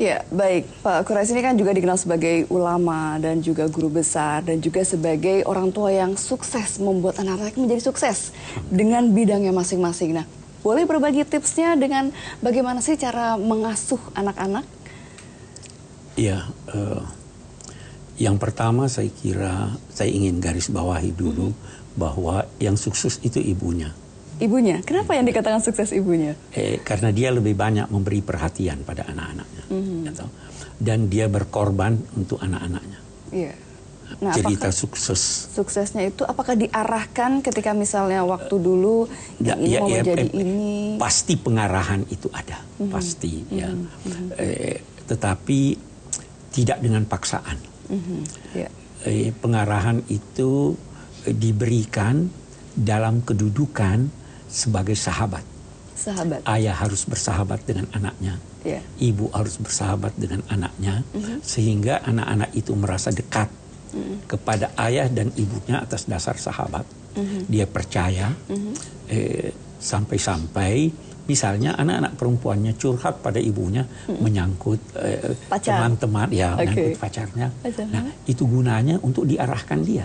Ya, baik. Pak Quraish ini kan juga dikenal sebagai ulama dan juga guru besar dan juga sebagai orang tua yang sukses membuat anak-anak menjadi sukses dengan bidangnya masing-masing. Nah, boleh berbagi tipsnya dengan bagaimana sih cara mengasuh anak-anak? Ya, yang pertama saya kira saya ingin garis bawahi dulu bahwa yang sukses itu ibunya. Ibunya, kenapa yang dikatakan sukses ibunya? Karena dia lebih banyak memberi perhatian pada anak-anaknya, dan dia berkorban untuk anak-anaknya. Iya. Nah, cerita sukses. Suksesnya itu apakah diarahkan ketika misalnya waktu dulu ini mau jadi ini? Pasti pengarahan itu ada, pasti ya. Tetapi tidak dengan paksaan. Pengarahan itu diberikan dalam kedudukan sebagai sahabat. Ayah harus bersahabat dengan anaknya, ibu harus bersahabat dengan anaknya, sehingga anak-anak itu merasa dekat kepada ayah dan ibunya atas dasar sahabat. Dia percaya, sampai-sampai misalnya anak-anak perempuannya curhat pada ibunya menyangkut teman-teman, menyangkut pacarnya. Nah, itu gunanya untuk diarahkan dia.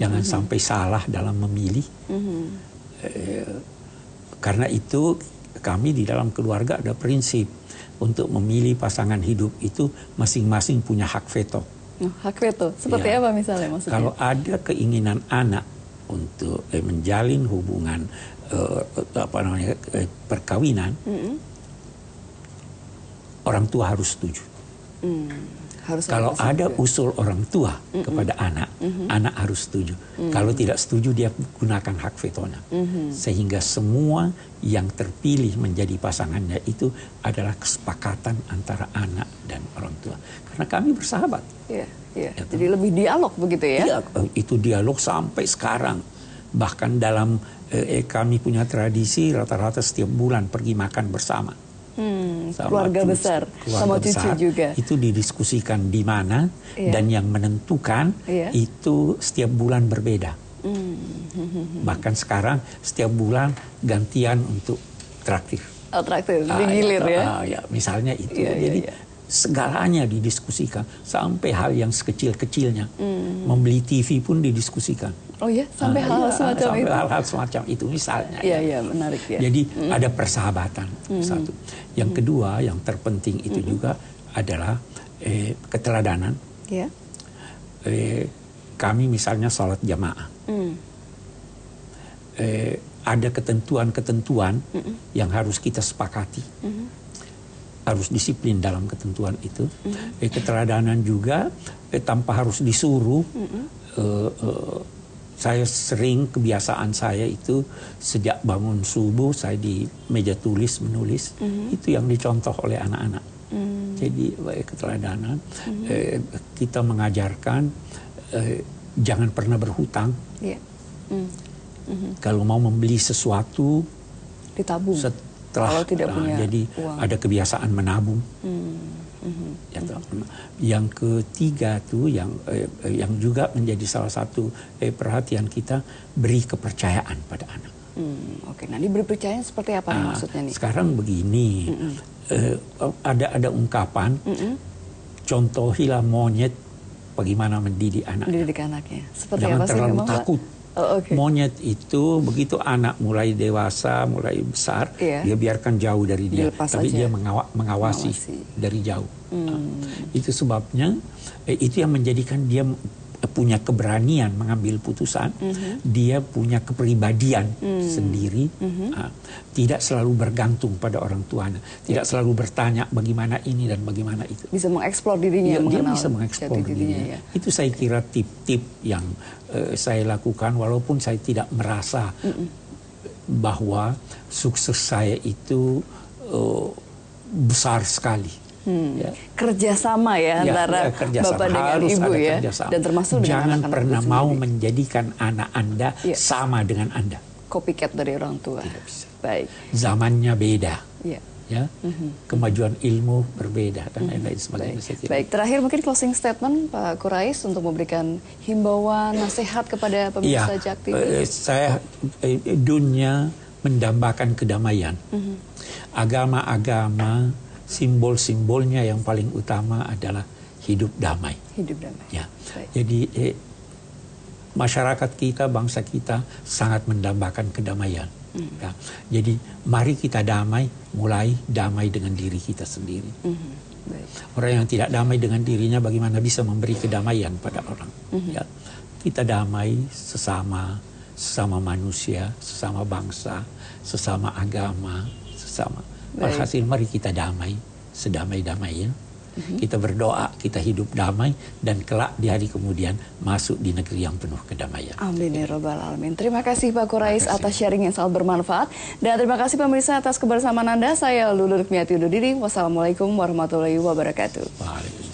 Jangan sampai salah dalam memilih. Karena itu kami di dalam keluarga ada prinsip untuk memilih pasangan hidup itu masing-masing punya hak veto. Hak veto seperti apa misalnya maksudnya? Kalau ada keinginan anak untuk menjalin hubungan perkawinan, orang tua harus setuju. Kalau ada usul orang tua kepada anak, anak harus setuju. Kalau tidak setuju, dia gunakan hak vetonya. Sehingga semua yang terpilih menjadi pasangannya itu adalah kesepakatan antara anak dan orang tua. Karena kami bersahabat. Jadi lebih dialog begitu ya? Iya, itu dialog sampai sekarang. Bahkan dalam kami punya tradisi rata-rata setiap bulan pergi makan bersama. Keluarga besar, sama cucu juga. Itu didiskusikan di mana dan yang menentukan itu setiap bulan berbeda. Bahkan sekarang setiap bulan gantian untuk traktir. Oh, traktir, digilir ya? Misalnya itu. Jadi segalanya didiskusikan sampai hal yang sekecil-kecilnya. Membeli TV pun didiskusikan. Oh ya, sampai hal-hal semacam sampai itu. Hal-hal semacam itu misalnya. Iya, menarik ya. Jadi ada persahabatan satu. Yang kedua, yang terpenting itu juga adalah keteladanan. Kami misalnya sholat jamaah. Ada ketentuan-ketentuan yang harus kita sepakati. Harus disiplin dalam ketentuan itu. Keteladanan juga tanpa harus disuruh. Saya sering, kebiasaan saya itu sejak bangun subuh saya di meja tulis menulis. Itu yang dicontoh oleh anak-anak. Jadi keteladanan, kita mengajarkan jangan pernah berhutang. Kalau mau membeli sesuatu ditabung. Kalau tidak punya jadi uang. ada kebiasaan menabung. Yang ketiga tuh yang juga menjadi salah satu perhatian kita, beri kepercayaan pada anak. Oke, nah diberi kepercayaan seperti apa nih maksudnya nih? Sekarang begini, ada ungkapan, contohilah monyet bagaimana mendidik anak. Mendidik anaknya. Seperti Jangan apa sih? terlalu takut. Okay. Monyet itu begitu anak mulai dewasa, mulai besar, dia biarkan jauh dari dia, tapi dia mengawasi dari jauh. Itu sebabnya itu yang menjadikan dia punya keberanian mengambil putusan, dia punya kepribadian sendiri, tidak selalu bergantung pada orang tuanya, tidak selalu bertanya bagaimana ini dan bagaimana itu. Bisa mengeksplor dirinya, dia bisa mengeksplor dirinya. Itu saya kira tip-tip yang saya lakukan, walaupun saya tidak merasa bahwa sukses saya itu besar sekali. Kerjasama antara Bapak dengan Ibu ya, dan termasuk jangan dengan pernah mau menjadikan anak Anda sama dengan Anda. Copycat dari orang tua. Tidak bisa. Baik. Zamannya beda. Kemajuan ilmu berbeda dan lain sebagainya. Baik, terakhir mungkin closing statement Pak Quraish untuk memberikan himbauan, nasihat kepada pemirsa Jak TV. Saya dunia mendambakan kedamaian. Agama-agama simbol-simbolnya yang paling utama adalah hidup damai. Hidup damai. Ya. Jadi masyarakat kita, bangsa kita sangat mendambakan kedamaian. Ya. Jadi mari kita mulai damai dengan diri kita sendiri. Orang yang tidak damai dengan dirinya bagaimana bisa memberi kedamaian pada orang. Ya. Kita damai sesama manusia, sesama bangsa, sesama agama, sesama. Alhasil mari kita damai, sedamai-damainya. Kita berdoa, kita hidup damai, dan kelak di hari kemudian masuk di negeri yang penuh kedamaian. Amin ya Rabbal Alamin. Terima kasih Pak Quraish atas sharing yang sangat bermanfaat. Dan terima kasih pemirsa atas kebersamaan Anda. Saya Lulu Nurmiati undur diri. Wassalamualaikum warahmatullahi wabarakatuh. Waalaikumsalam.